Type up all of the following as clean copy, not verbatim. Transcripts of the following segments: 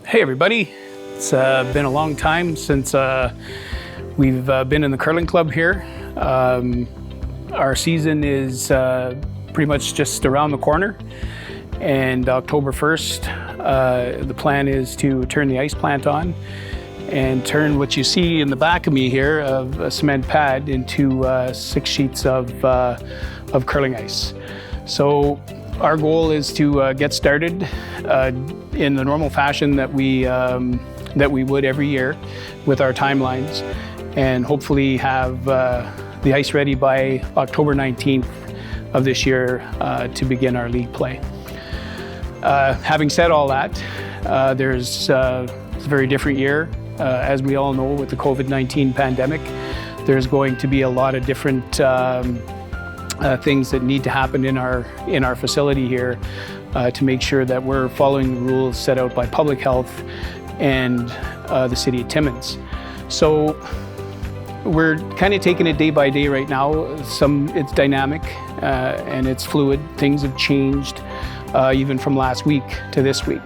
Hey everybody, it's been a long time since we've been in the curling club here. Our season is pretty much just around the corner, and October 1st, the plan is to turn the ice plant on and turn what you see in the back of me here, of a cement pad, into 6 sheets of curling ice. So our goal is to get started in the normal fashion that we would every year with our timelines, and hopefully have the ice ready by October 19th of this year to begin our league play. Having said all that, it's a very different year. As we all know, with the COVID-19 pandemic, there's going to be a lot of different things that need to happen in our facility here to make sure that we're following the rules set out by public health and the city of Timmins. So we're kind of taking it day by day right now. It's dynamic and it's fluid. Things have changed even from last week to this week.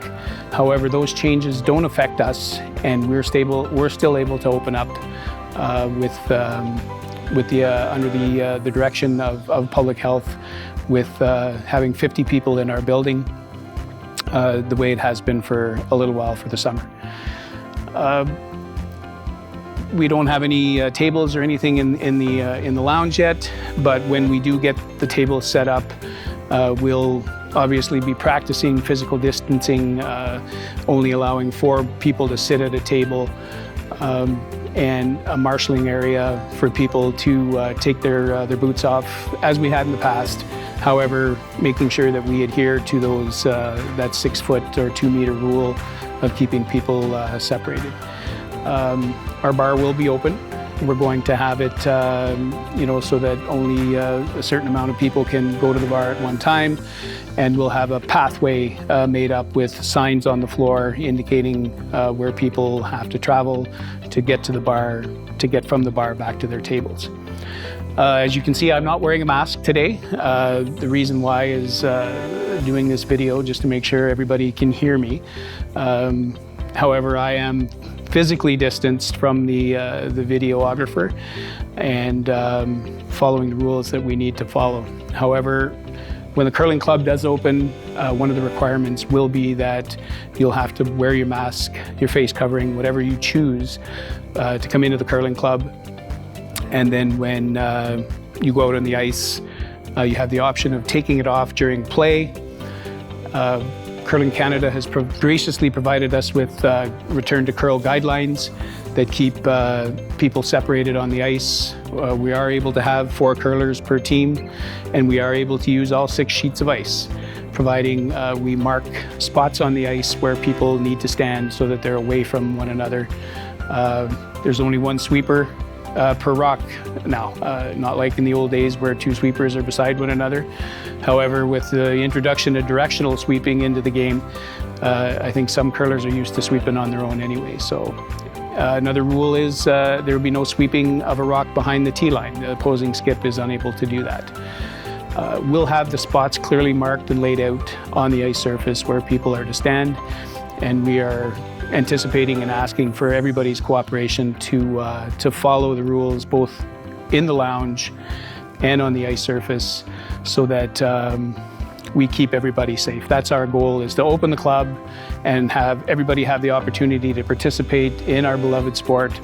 However, those changes don't affect us, and we're still able to open up under the direction of public health, with having 50 people in our building, the way it has been for a little while for the summer. We don't have any tables or anything in the lounge yet, but when we do get the tables set up, we'll obviously be practicing physical distancing, only allowing 4 people to sit at a table, and a marshalling area for people to take their boots off, as we had in the past. However, making sure that we adhere to those that 6 foot or 2 meter rule of keeping people separated. Our bar will be open. We're going to have it, so that only a certain amount of people can go to the bar at one time, and we'll have a pathway made up with signs on the floor indicating where people have to travel to get to the bar, to get from the bar back to their tables. As you can see, I'm not wearing a mask today. The reason why is doing this video just to make sure everybody can hear me. However, I am physically distanced from the videographer and following the rules that we need to follow. However, when the curling club does open, one of the requirements will be that you'll have to wear your mask, your face covering, whatever you choose to come into the curling club. And then when you go out on the ice, you have the option of taking it off during play. Curling Canada has graciously provided us with return to curl guidelines that keep people separated on the ice. We are able to have 4 curlers per team, and we are able to use all 6 sheets of ice, providing we mark spots on the ice where people need to stand so that they're away from one another. There's only 1 sweeper per rock now, not like in the old days where 2 sweepers are beside one another. However, with the introduction of directional sweeping into the game, I think some curlers are used to sweeping on their own anyway. So another rule is there will be no sweeping of a rock behind the tee line. The opposing skip is unable to do that. We'll have the spots clearly marked and laid out on the ice surface where people are to stand, and we are anticipating and asking for everybody's cooperation to follow the rules both in the lounge and on the ice surface, so that we keep everybody safe. That's our goal, is to open the club and have everybody have the opportunity to participate in our beloved sport,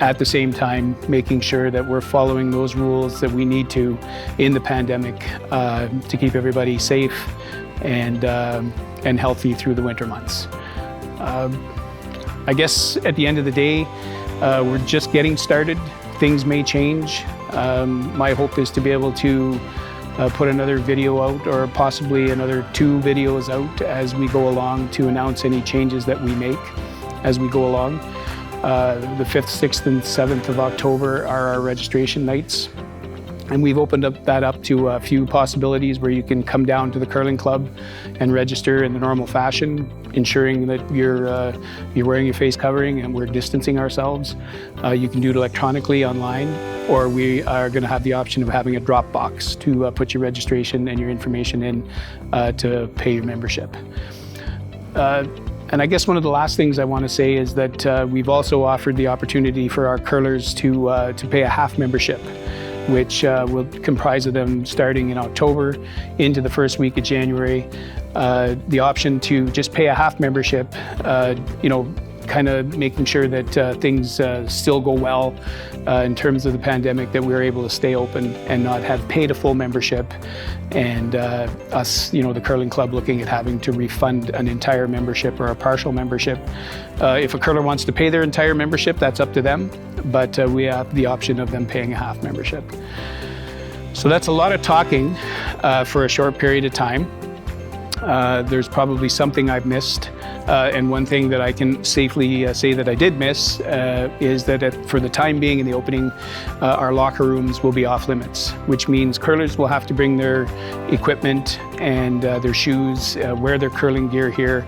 at the same time making sure that we're following those rules that we need to in the pandemic to keep everybody safe and healthy through the winter months. I guess at the end of the day, we're just getting started. Things may change. My hope is to be able to put another video out, or possibly another 2 videos out as we go along, to announce any changes that we make as we go along. The 5th, 6th, and 7th of October are our registration nights. And we've opened that up to a few possibilities where you can come down to the curling club and register in the normal fashion, ensuring that you're wearing your face covering and we're distancing ourselves. You can do it electronically online, or we are going to have the option of having a drop box to put your registration and your information in to pay your membership. And I guess one of the last things I want to say is that we've also offered the opportunity for our curlers to pay a half membership, which will comprise of them starting in October into the first week of January. The option to just pay a half membership, kind of making sure that things still go well in terms of the pandemic, that we're able to stay open and not have paid a full membership, and us, the curling club, looking at having to refund an entire membership or a partial membership. If a curler wants to pay their entire membership, that's up to them, but we have the option of them paying a half membership. So that's a lot of talking for a short period of time. There's probably something I've missed, and one thing that I can safely say that I did miss is that for the time being in the opening, our locker rooms will be off limits, which means curlers will have to bring their equipment and their shoes, wear their curling gear here,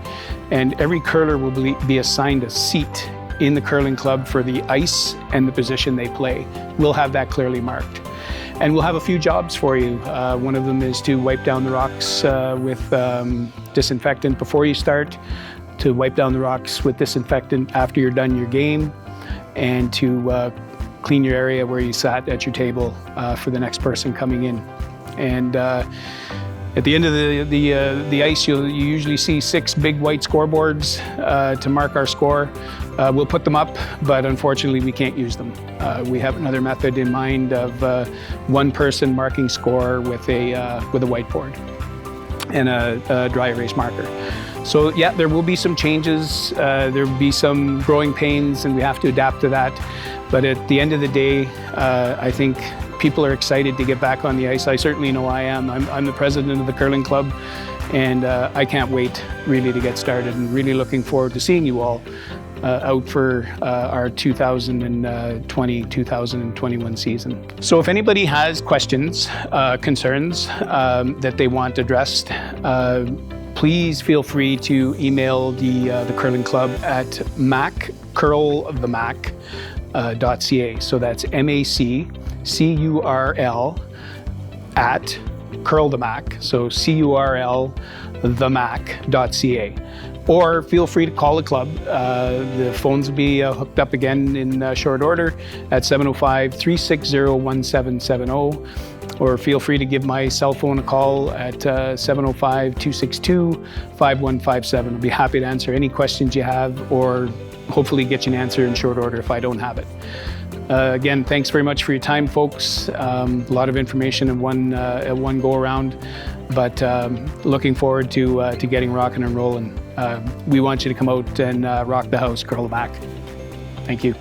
and every curler will be assigned a seat in the curling club for the ice and the position they play. We'll have that clearly marked. And we'll have a few jobs for you. One of them is to wipe down the rocks with disinfectant before you start, to wipe down the rocks with disinfectant after you're done your game, and to clean your area where you sat at your table for the next person coming in. And at the end of the ice, you usually see 6 big white scoreboards to mark our score. We'll put them up, but unfortunately we can't use them. We have another method in mind of one person marking score with a whiteboard and a dry erase marker. So yeah, there will be some changes. There will be some growing pains, and we have to adapt to that. But at the end of the day, I think people are excited to get back on the ice. I certainly know I am. I'm the president of the curling club, and I can't wait really to get started, and really looking forward to seeing you all out for our 2020-2021 season. So if anybody has questions, concerns that they want addressed, please feel free to email the curling club at macurlthemac.ca. So that's MACCURL at curlthemac, so CURLthemac.ca. Or feel free to call the club. The phones will be hooked up again in short order at 705-360-1770. Or feel free to give my cell phone a call at 705-262-5157. I'll be happy to answer any questions you have, or hopefully get you an answer in short order if I don't have it. Again, thanks very much for your time, folks. A lot of information in one go around, but looking forward to getting rocking and rolling. We want you to come out and rock the house, curl the back. Thank you.